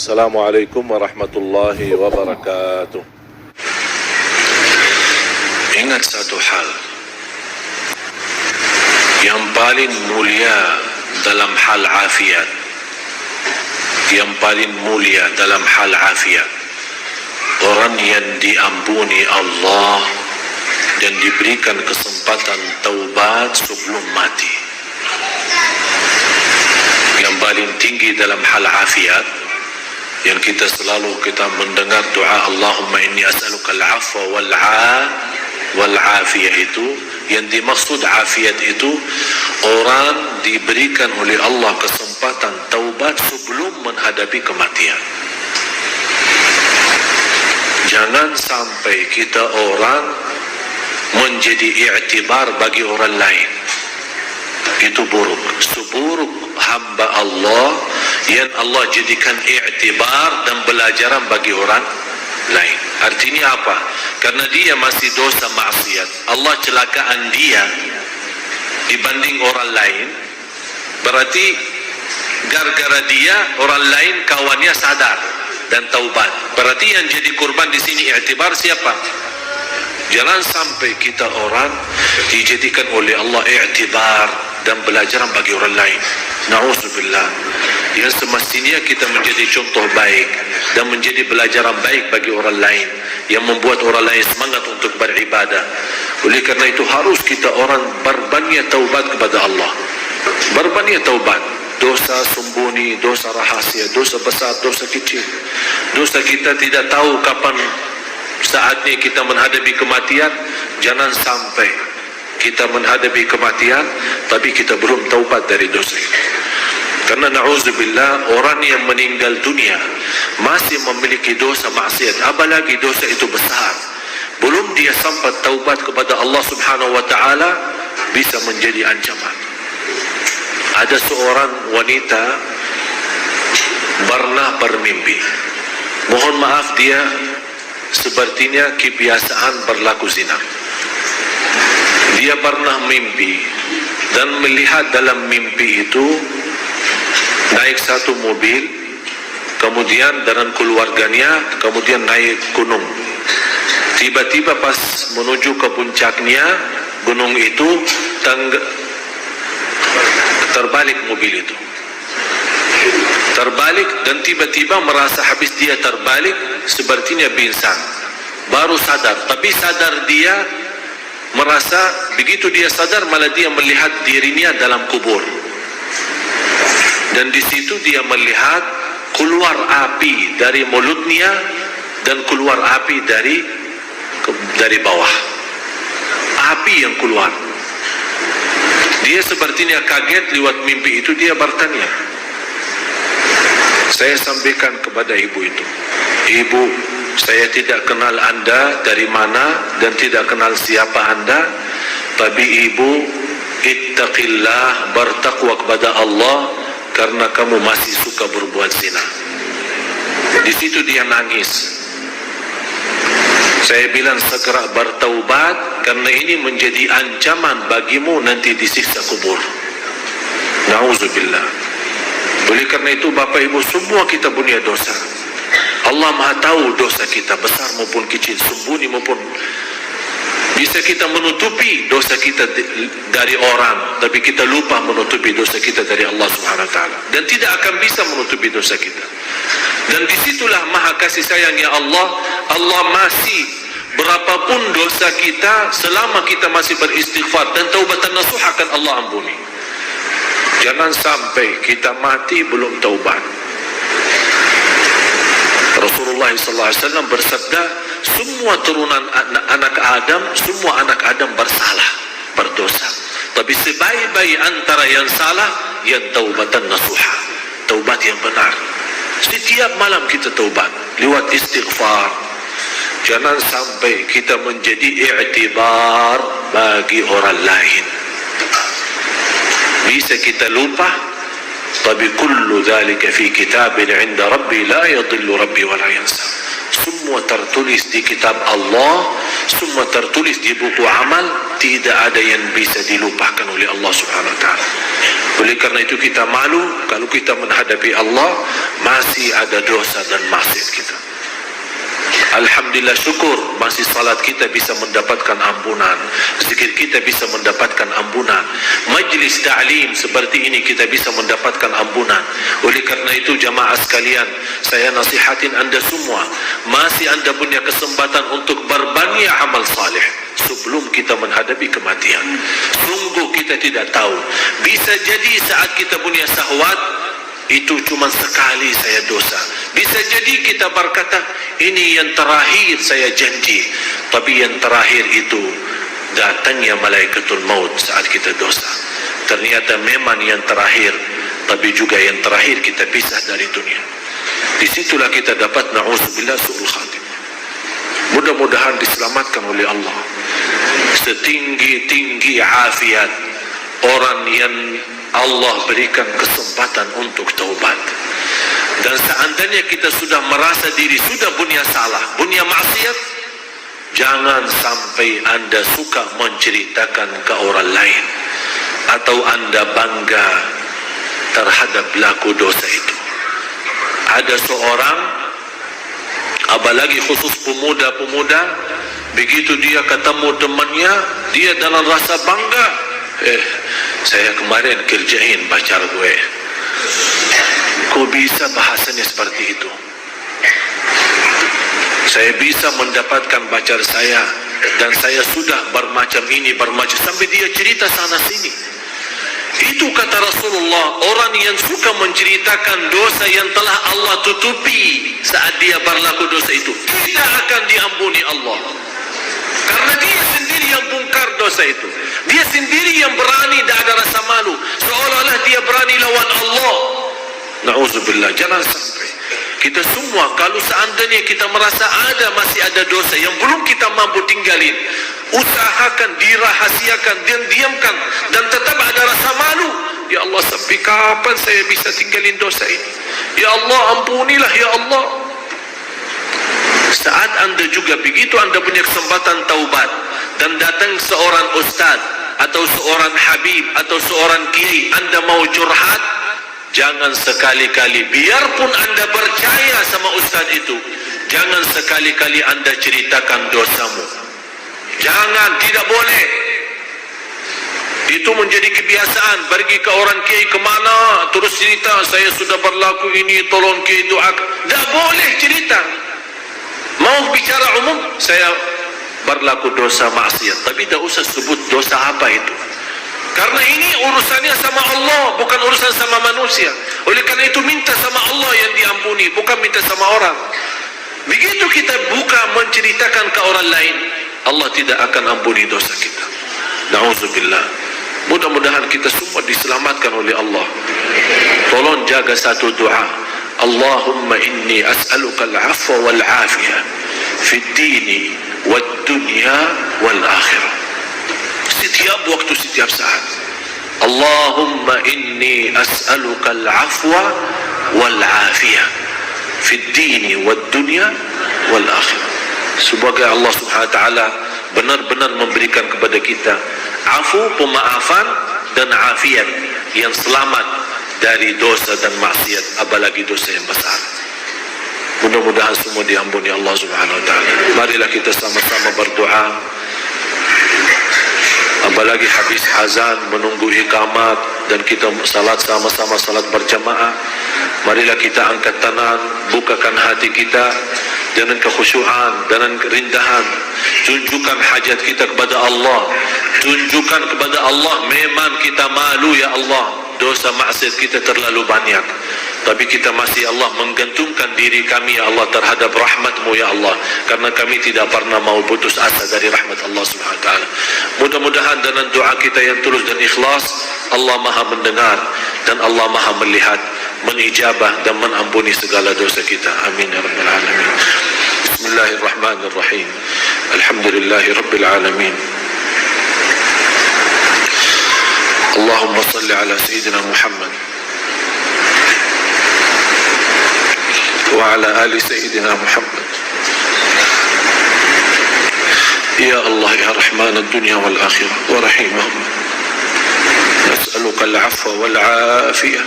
Assalamualaikum warahmatullahi wabarakatuh. Ingat satu hal, yang paling mulia dalam hal afiat, yang paling mulia dalam hal afiat, orang yang diampuni Allah dan diberikan kesempatan taubat sebelum mati. Yang paling tinggi dalam hal afiat, yang kita selalu mendengar doa Allahumma inni as'aluka al-'afwa wal-'afiyah, itu yang dimaksud afiat itu orang diberikan oleh Allah kesempatan taubat sebelum menghadapi kematian. Jangan sampai kita orang menjadi i'tibar bagi orang lain. Itu buruk. Seburuk hamba Allah yang Allah jadikan i'tibar dan pelajaran bagi orang lain. Artinya apa? Karena dia masih dosa maksiat, Allah celakaan dia dibanding orang lain. Berarti gara-gara dia orang lain kawannya sadar dan taubat. Berarti yang jadi korban di sini i'tibar siapa? Jangan sampai kita orang dijadikan oleh Allah i'tibar dan pelajaran bagi orang lain. Na'udzubillah. Yang semestinya kita menjadi contoh baik dan menjadi pelajaran baik bagi orang lain, yang membuat orang lain semangat untuk beribadah. Oleh karena itu harus kita orang berbanyak taubat kepada Allah. Berbanyak taubat. Dosa sembunyi, dosa rahasia, dosa besar, dosa kecil. Dosa kita tidak tahu kapan saatnya kita menghadapi kematian. Jangan sampai kita menghadapi kematian tapi kita belum taubat dari dosa itu. Karena na'udzubillah, orang yang meninggal dunia masih memiliki dosa maksiat, apalagi dosa itu besar, belum dia sampai taubat kepada Allah subhanahu wa ta'ala, bisa menjadi ancaman. Ada seorang wanita pernah bermimpi. Mohon maaf, dia sepertinya kebiasaan berlaku zina. Dia pernah mimpi dan melihat dalam mimpi itu naik satu mobil, kemudian dengan keluarganya, kemudian naik gunung. Tiba-tiba pas menuju ke puncaknya gunung itu, terbalik mobil itu. Terbalik dan tiba-tiba merasa habis dia terbalik, sepertinya pingsan. Baru sadar, tapi sadar dia merasa begitu dia sadar malah dia melihat dirinya dalam kubur. Dan di situ dia melihat keluar api dari mulutnya dan keluar api dari bawah. Api yang keluar. Dia sepertinya kaget lewat mimpi itu. Dia bertanya. Saya sampaikan kepada ibu itu, "Ibu, saya tidak kenal Anda dari mana dan tidak kenal siapa Anda, tapi ibu ittaqillah, bertakwa kepada Allah karena kamu masih suka berbuat zina." Di situ dia nangis. Saya bilang segera bertaubat karena ini menjadi ancaman bagimu nanti disiksa kubur. Na'udzubillah. Oleh karena itu Bapak Ibu, semua kita punya dosa. Allah Maha tahu dosa kita, besar maupun kecil, sembunyi maupun. Bisa kita menutupi dosa kita dari orang, tapi kita lupa menutupi dosa kita dari Allah Subhanahu wa ta'ala. Dan tidak akan bisa menutupi dosa kita. Dan disitulah maha kasih sayangnya Allah. Allah masih, berapapun dosa kita, selama kita masih beristighfar dan taubatan nasuh, akan Allah ampuni. Jangan sampai kita mati belum taubat. Rasulullah SAW bersabda, semua turunan anak Adam, semua anak Adam bersalah, berdosa. Tapi sebaik-baik antara yang salah, yang taubatan nasuha, taubat yang benar. Setiap malam kita taubat lewat istighfar. Jangan sampai kita menjadi i'tibar bagi orang lain. Bisa kita lupa, tapi kullu dhalika fi kitabin 'inda rabbi la yadhillu rabbi wa la yansa. semua tertulis di kitab Allah, semua tertulis di buku amal, tidak ada yang bisa dilupakan oleh Allah Subhanahu wa taala. Oleh karena itu kita malu kalau kita menghadapi Allah masih ada dosa dan maksiat kita. Alhamdulillah, syukur masih salat kita bisa mendapatkan ampunan, zikir kita bisa mendapatkan ampunan, majlis ta'lim seperti ini kita bisa mendapatkan ampunan. Oleh karena itu jamaah sekalian, saya nasihatin anda semua, masih anda punya kesempatan untuk berbanyak amal saleh sebelum kita menghadapi kematian. Sungguh kita tidak tahu, bisa jadi saat kita punya syahwat itu cuma sekali saya dosa, bisa jadi kita berkata ini yang terakhir saya janji, tapi yang terakhir itu datangnya malaikatul maut saat kita dosa. Ternyata memang yang terakhir, tapi juga yang terakhir kita pisah dari dunia. Disitulah kita dapat na'udzubillah su'ul khatimah. Mudah-mudahan diselamatkan oleh Allah. Setinggi-tinggi afiat orang yang Allah berikan kesempatan untuk taubat. Dan seandainya kita sudah merasa diri sudah punya salah, punya maksiat, jangan sampai anda suka menceritakan ke orang lain atau anda bangga terhadap pelaku dosa itu. Ada seorang, apalagi khusus pemuda-pemuda, begitu dia ketemu temannya, dia dalam rasa bangga, saya kemarin kerjain pacar gue. Kok bisa bahasanya seperti itu? Saya bisa mendapatkan pacar saya, dan saya sudah bermacam ini, bermacam, sampai dia cerita sana sini. Itu kata Rasulullah, orang yang suka menceritakan dosa yang telah Allah tutupi saat dia berlaku dosa itu, tidak akan diampuni Allah. Karena dia sendiri yang bongkar dosa itu, dia sendiri yang berani, tidak ada rasa malu, seolah-olah dia berani lawan Allah. Na'udzubillah, jangan sampai kita semua, kalau seandainya kita merasa masih ada dosa yang belum kita mampu tinggalin, usahakan, dirahasiakan, dan diamkan, dan tetap ada rasa malu. Ya Allah, sampai kapan saya bisa tinggalin dosa ini? Ya Allah, ampunilah ya Allah. Saat anda juga begitu, anda punya kesempatan taubat dan datang seorang ustaz atau seorang habib atau seorang kiai, anda mau curhat, jangan sekali-kali, biarpun anda percaya sama ustaz itu, jangan sekali-kali anda ceritakan dosamu. Jangan, tidak boleh. Itu menjadi kebiasaan, pergi ke orang kiai kemana terus cerita, saya sudah berlaku ini, tolong kiai doakan. Tidak boleh cerita. Mau bicara umum, saya berlaku dosa maksiat, tapi tidak usah sebut dosa apa itu, karena ini urusannya sama Allah, bukan urusan sama manusia. Oleh karena itu minta sama Allah yang diampuni, bukan minta sama orang. Begitu kita buka menceritakan ke orang lain, Allah tidak akan ampuni dosa kita. Na'udzubillah. Mudah-mudahan kita semua diselamatkan oleh Allah. Tolong jaga satu doa, Allahumma inni as'aluka al-'afwa wal-'afiyah fid dini wad dunya wal akhirah. Setiap waktu, setiap saat, Allahumma inni as'aluka al-'afwa wal-'afiyah fid dini wad dunya wal akhirah. Semoga Allah Subhanahu wa taala benar-benar memberikan kepada kita afu, pemaafan, dan afiat yang selamat dari dosa dan maksiat, apalagi dosa yang besar. Mudah-mudahan semua diampuni Allah Subhanahu wa taala. Marilah kita sama-sama berdoa. Apalagi habis azan menunggu iqamat dan kita salat sama-sama, salat berjamaah. Marilah kita angkat tangan, bukakan hati kita dengan kekhusyuan, dengan kerindahan. Tunjukkan hajat kita kepada Allah. Tunjukkan kepada Allah, memang kita malu ya Allah, dosa maksiat kita terlalu banyak, tapi kita masih Allah menggantungkan diri kami ya Allah terhadap rahmat-Mu ya Allah, karena kami tidak pernah mau putus asa dari rahmat Allah Subhanahu wa taala. Mudah-mudahan dengan doa kita yang tulus dan ikhlas, Allah Maha mendengar dan Allah Maha melihat, menijabah dan mengampuni segala dosa kita. Amin ya rabbal alamin. Bismillahirrahmanirrahim. Alhamdulillahirabbil alamin. Allahumma salli ala Sayyidina Muhammad wa ala ali Sayyidina Muhammad Ya Allah ya Rahman ad-dunya wal akhirah wa rahimahum, nas'aluka al-'afwa wal 'afiyah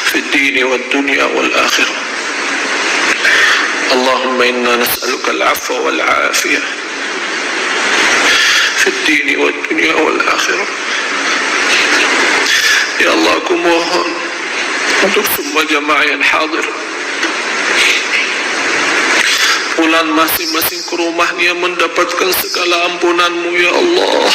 fi ad-din wad dunya wal akhirah. Allahumma inna nas'aluka al-'afwa wal 'afiyah fi ad-din wad dunya wal akhirah. Ya Allah, aku mohon untuk semua jamaah yang hadir, pulang masing-masing ke rumahnya mendapatkan segala ampunan-Mu ya Allah.